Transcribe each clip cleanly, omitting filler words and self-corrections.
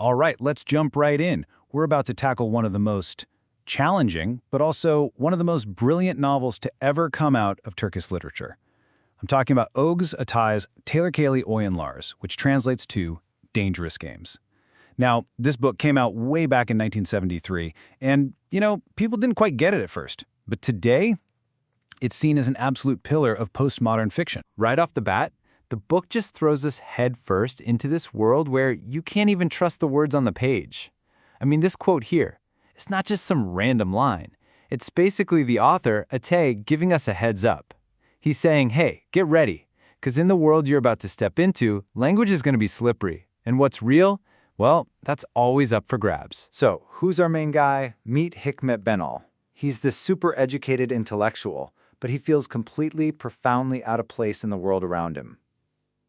All right, let's jump right in. We're about to tackle one of the most challenging, but also one of the most brilliant novels to ever come out of Turkish literature. I'm talking about Oğuz Atay's Tehlikeli Oyunlar, which translates to Dangerous Games. Now, this book came out way back in 1973, and, people didn't quite get it at first. But today, it's seen as an absolute pillar of postmodern fiction. Right off the bat, the book just throws us headfirst into this world where you can't even trust the words on the page. I mean, this quote here, it's not just some random line. It's basically the author, Atay, giving us a heads up. He's saying, hey, get ready, because in the world you're about to step into, language is going to be slippery. And what's real? Well, that's always up for grabs. So, who's our main guy? Meet Hikmet Benal. He's this super educated intellectual, but he feels completely, profoundly out of place in the world around him.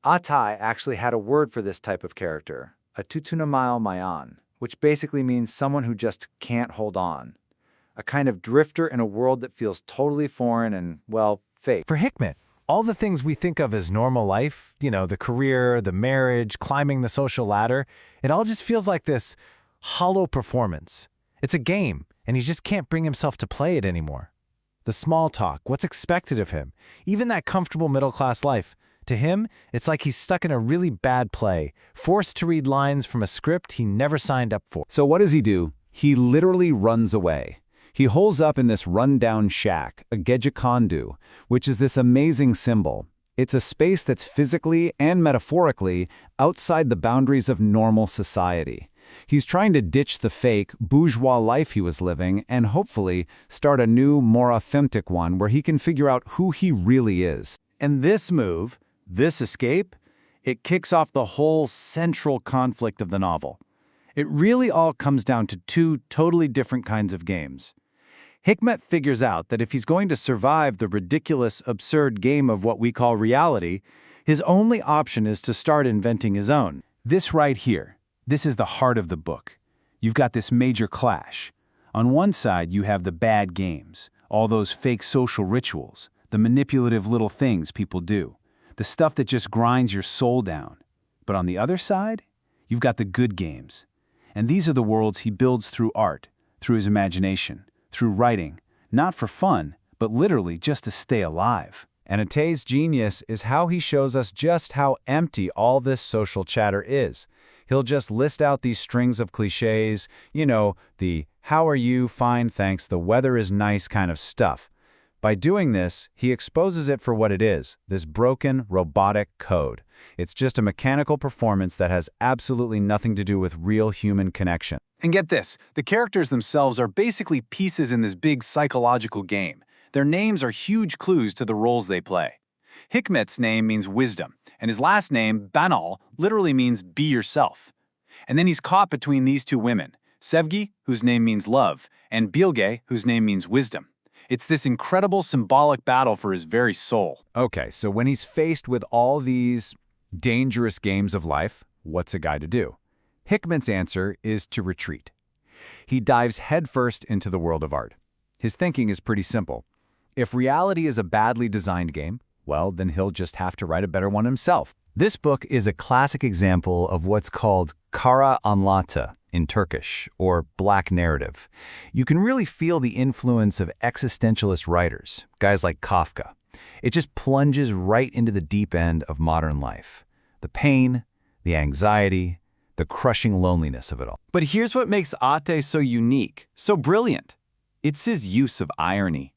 Atay actually had a word for this type of character, a tutunamayan mayan, which basically means someone who just can't hold on. A kind of drifter in a world that feels totally foreign and, well, fake. For Hikmet, all the things we think of as normal life, the career, the marriage, climbing the social ladder, it all just feels like this hollow performance. It's a game, and he just can't bring himself to play it anymore. The small talk, what's expected of him, even that comfortable middle-class life. To him, it's like he's stuck in a really bad play, forced to read lines from a script he never signed up for. So what does he do? He literally runs away. He holes up in this rundown shack, a gecekondu, which is this amazing symbol. It's a space that's physically and metaphorically outside the boundaries of normal society. He's trying to ditch the fake, bourgeois life he was living and hopefully start a new, more authentic one where he can figure out who he really is. And this move, this escape, it kicks off the whole central conflict of the novel. It really all comes down to two totally different kinds of games. Hikmet figures out that if he's going to survive the ridiculous, absurd game of what we call reality, his only option is to start inventing his own. This right here, this is the heart of the book. You've got this major clash. On one side, you have the bad games, all those fake social rituals, the manipulative little things people do, the stuff that just grinds your soul down. But on the other side, you've got the good games. And these are the worlds he builds through art, through his imagination, through writing, not for fun, but literally just to stay alive. And Atay's genius is how he shows us just how empty all this social chatter is. He'll just list out these strings of cliches, the "how are you, fine, thanks, the weather is nice" kind of stuff. By doing this, he exposes it for what it is, this broken, robotic code. It's just a mechanical performance that has absolutely nothing to do with real human connection. And get this, the characters themselves are basically pieces in this big psychological game. Their names are huge clues to the roles they play. Hikmet's name means wisdom, and his last name, Benal, literally means be yourself. And then he's caught between these two women, Sevgi, whose name means love, and Bilge, whose name means wisdom. It's this incredible symbolic battle for his very soul. Okay, so when he's faced with all these dangerous games of life, what's a guy to do? Hikmet's answer is to retreat. He dives headfirst into the world of art. His thinking is pretty simple. If reality is a badly designed game, well, then he'll just have to write a better one himself. This book is a classic example of what's called kara anlatı in Turkish, or black narrative. You can really feel the influence of existentialist writers, guys like Kafka. It just plunges right into the deep end of modern life. The pain, the anxiety, the crushing loneliness of it all. But here's what makes Atay so unique, so brilliant. It's his use of irony.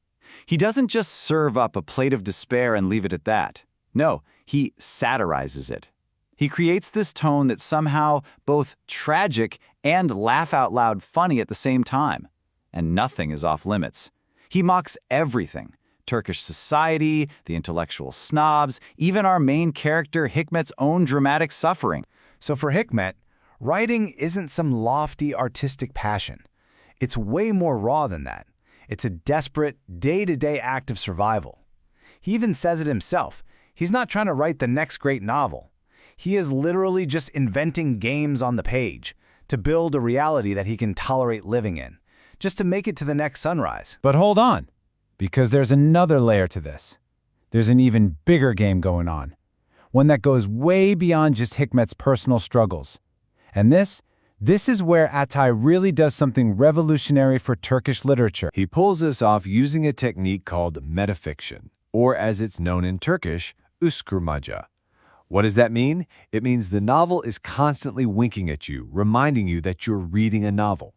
He doesn't just serve up a plate of despair and leave it at that. No, he satirizes it. He creates this tone that's somehow both tragic and laugh-out-loud funny at the same time. And nothing is off limits. He mocks everything. Turkish society, the intellectual snobs, even our main character Hikmet's own dramatic suffering. So for Hikmet, writing isn't some lofty artistic passion. It's way more raw than that. It's a desperate, day-to-day act of survival. He even says it himself. He's not trying to write the next great novel. He is literally just inventing games on the page to build a reality that he can tolerate living in, just to make it to the next sunrise. But hold on, because there's another layer to this. There's an even bigger game going on, one that goes way beyond just Hikmet's personal struggles. And this This is where Atay really does something revolutionary for Turkish literature. He pulls this off using a technique called metafiction, or as it's known in Turkish, uskurmaca. What does that mean? It means the novel is constantly winking at you, reminding you that you're reading a novel.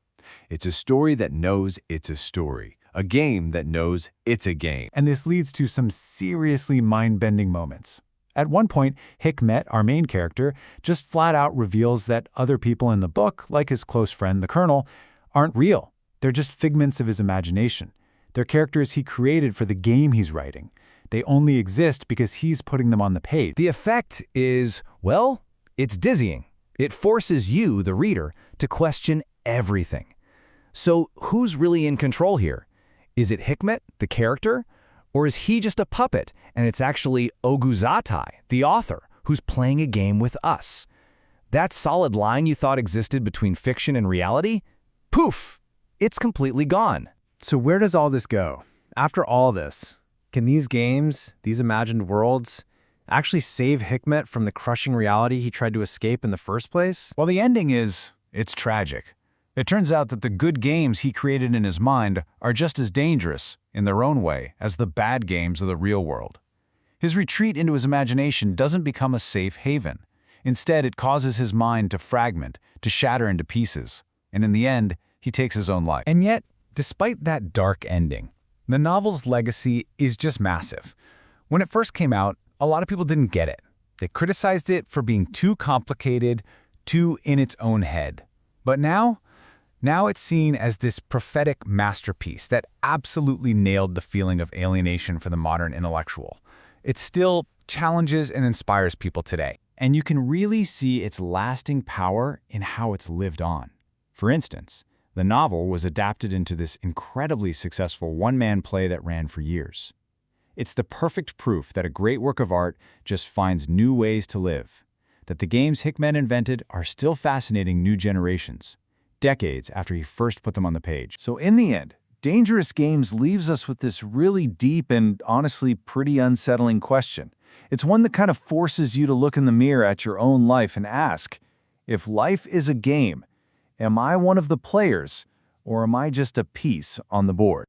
It's a story that knows it's a story, a game that knows it's a game. And this leads to some seriously mind-bending moments. At one point, Hikmet, our main character, just flat out reveals that other people in the book, like his close friend, the Colonel, aren't real. They're just figments of his imagination. They're characters he created for the game he's writing. They only exist because he's putting them on the page. The effect is, well, it's dizzying. It forces you, the reader, to question everything. So who's really in control here? Is it Hikmet, the character? Or is he just a puppet, and it's actually Oguzatay, the author, who's playing a game with us? That solid line you thought existed between fiction and reality? Poof! It's completely gone. So where does all this go? After all this, can these games, these imagined worlds, actually save Hikmet from the crushing reality he tried to escape in the first place? Well, the ending is, it's tragic. It turns out that the good games he created in his mind are just as dangerous, in their own way, as the bad games of the real world. His retreat into his imagination doesn't become a safe haven. Instead, it causes his mind to fragment, to shatter into pieces. And in the end, he takes his own life. And yet, despite that dark ending, the novel's legacy is just massive. When it first came out, a lot of people didn't get it. They criticized it for being too complicated, too in its own head. But now it's seen as this prophetic masterpiece that absolutely nailed the feeling of alienation for the modern intellectual. It still challenges and inspires people today. And you can really see its lasting power in how it's lived on. For instance, the novel was adapted into this incredibly successful one-man play that ran for years. It's the perfect proof that a great work of art just finds new ways to live, that the games Hikmet invented are still fascinating new generations, decades after he first put them on the page. So in the end, Dangerous Games leaves us with this really deep and honestly pretty unsettling question. It's one that kind of forces you to look in the mirror at your own life and ask, if life is a game, am I one of the players, or am I just a piece on the board?